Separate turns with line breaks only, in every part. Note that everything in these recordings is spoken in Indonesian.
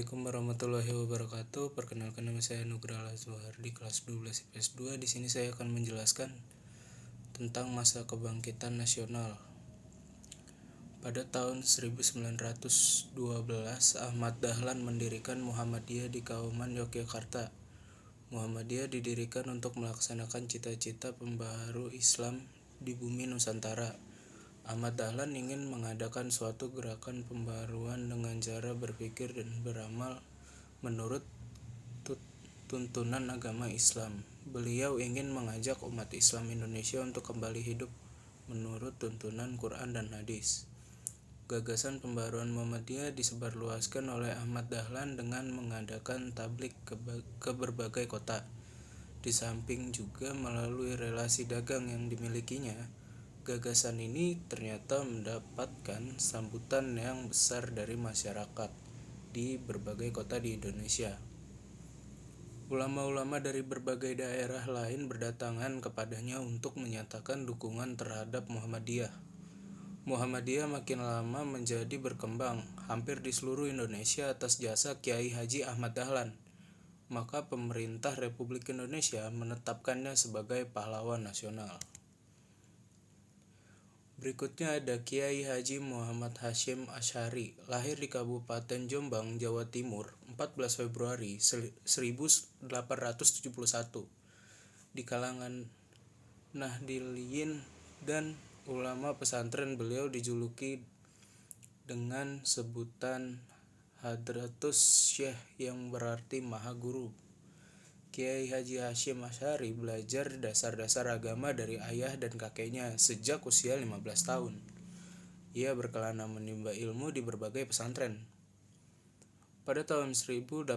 Assalamualaikum warahmatullahi wabarakatuh. Perkenalkan, nama saya Nugraha Zuhar di kelas 12 IPS 2. Di sini saya akan menjelaskan tentang masa kebangkitan nasional. Pada tahun 1912, Ahmad Dahlan mendirikan Muhammadiyah di Kauman, Yogyakarta. Muhammadiyah didirikan untuk melaksanakan cita-cita pembaharu Islam di bumi Nusantara. Ahmad Dahlan ingin mengadakan suatu gerakan pembaruan dengan cara berpikir dan beramal menurut tuntunan agama Islam. Beliau ingin mengajak umat Islam Indonesia untuk kembali hidup menurut tuntunan Quran dan hadis. Gagasan pembaruan Muhammadiyah disebarluaskan oleh Ahmad Dahlan dengan mengadakan tablik ke berbagai kota. Di samping juga melalui relasi dagang yang dimilikinya, gagasan ini ternyata mendapatkan sambutan yang besar dari masyarakat di berbagai kota di Indonesia. Ulama-ulama dari berbagai daerah lain berdatangan kepadanya untuk menyatakan dukungan terhadap Muhammadiyah. Muhammadiyah makin lama menjadi berkembang hampir di seluruh Indonesia atas jasa Kiai Haji Ahmad Dahlan. Maka pemerintah Republik Indonesia menetapkannya sebagai pahlawan nasional. Berikutnya ada Kiai Haji Muhammad Hasyim Asy'ari, lahir di Kabupaten Jombang, Jawa Timur, 14 Februari 1871. Di kalangan Nahdliyin dan ulama pesantren, beliau dijuluki dengan sebutan Hadratus Syekh yang berarti Maha Guru. Kiai Haji Hasyim Asy'ari belajar dasar-dasar agama dari ayah dan kakeknya sejak usia 15 tahun. Ia berkelana menimba ilmu di berbagai pesantren. Pada tahun 1892,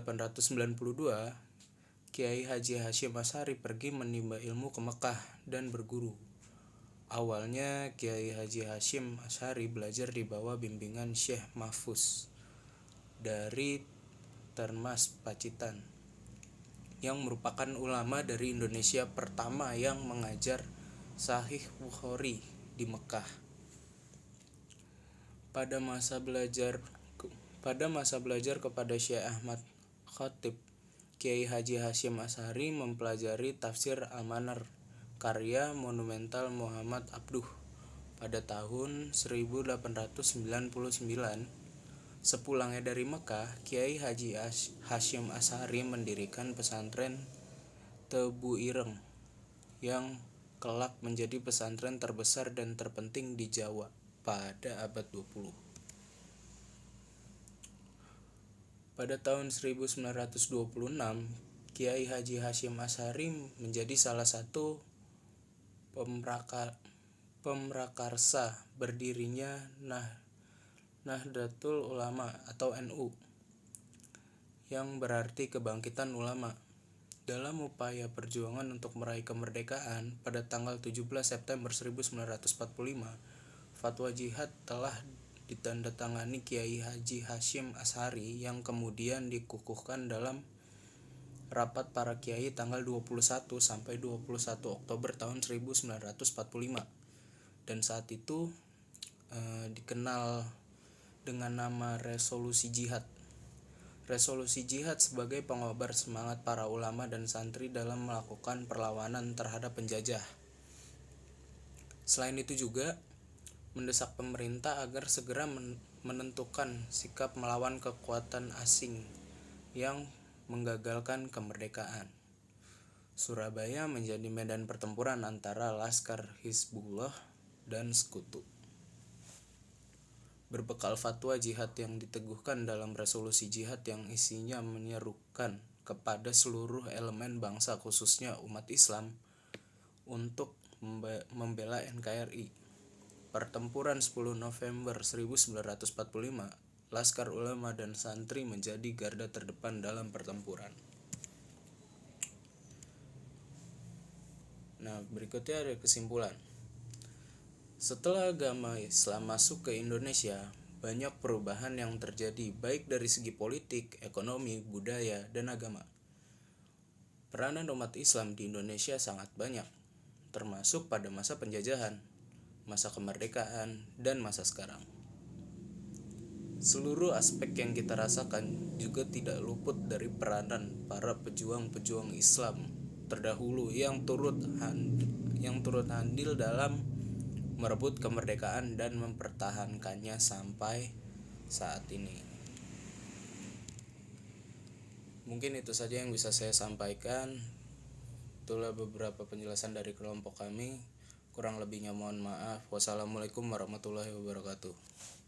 Kiai Haji Hasyim Asy'ari pergi menimba ilmu ke Mekah dan berguru. Awalnya Kiai Haji Hasyim Asy'ari belajar di bawah bimbingan Syekh Mahfuz dari Termas Pacitan, yang merupakan ulama dari Indonesia pertama yang mengajar Sahih Bukhari di Mekah. Pada masa belajar kepada Syekh Ahmad Khatib, Kiai Haji Hasyim Asy'ari mempelajari tafsir Al-Manar karya monumental Muhammad Abduh. Pada tahun 1899, sepulangnya dari Mekah, Kiai Haji Hasyim Asy'ari mendirikan pesantren Tebu Ireng yang kelak menjadi pesantren terbesar dan terpenting di Jawa pada abad 20. Pada tahun 1926, Kiai Haji Hasyim Asy'ari menjadi salah satu pemrakarsa berdirinya Nahdlatul Ulama atau NU, yang berarti kebangkitan ulama. Dalam upaya perjuangan untuk meraih kemerdekaan, pada tanggal 17 September 1945, fatwa jihad telah ditandatangani Kiai Haji Hasyim Asy'ari yang kemudian dikukuhkan dalam rapat para kiai tanggal 21 sampai 21 Oktober tahun 1945, dan saat itu dikenal dengan nama Resolusi Jihad. Resolusi Jihad sebagai pengobar semangat para ulama dan santri dalam melakukan perlawanan terhadap penjajah. Selain itu juga mendesak pemerintah agar segera menentukan sikap melawan kekuatan asing yang menggagalkan kemerdekaan. Surabaya menjadi medan pertempuran antara Laskar Hizbullah dan Sekutu. Berbekal fatwa jihad yang diteguhkan dalam resolusi jihad yang isinya menyerukan kepada seluruh elemen bangsa khususnya umat Islam untuk membela NKRI. Pertempuran 10 November 1945, Laskar Ulama dan Santri menjadi garda terdepan dalam pertempuran. Nah, berikutnya ada kesimpulan. Setelah agama Islam masuk ke Indonesia, banyak perubahan yang terjadi baik dari segi politik, ekonomi, budaya, dan agama. Peranan umat Islam di Indonesia sangat banyak, termasuk pada masa penjajahan, masa kemerdekaan, dan masa sekarang. Seluruh aspek yang kita rasakan juga tidak luput dari peranan para pejuang-pejuang Islam terdahulu yang turut andil dalam merebut kemerdekaan dan mempertahankannya sampai saat ini. Mungkin itu saja yang bisa saya sampaikan. Itulah beberapa penjelasan dari kelompok kami. Kurang lebihnya mohon maaf. Wassalamualaikum warahmatullahi wabarakatuh.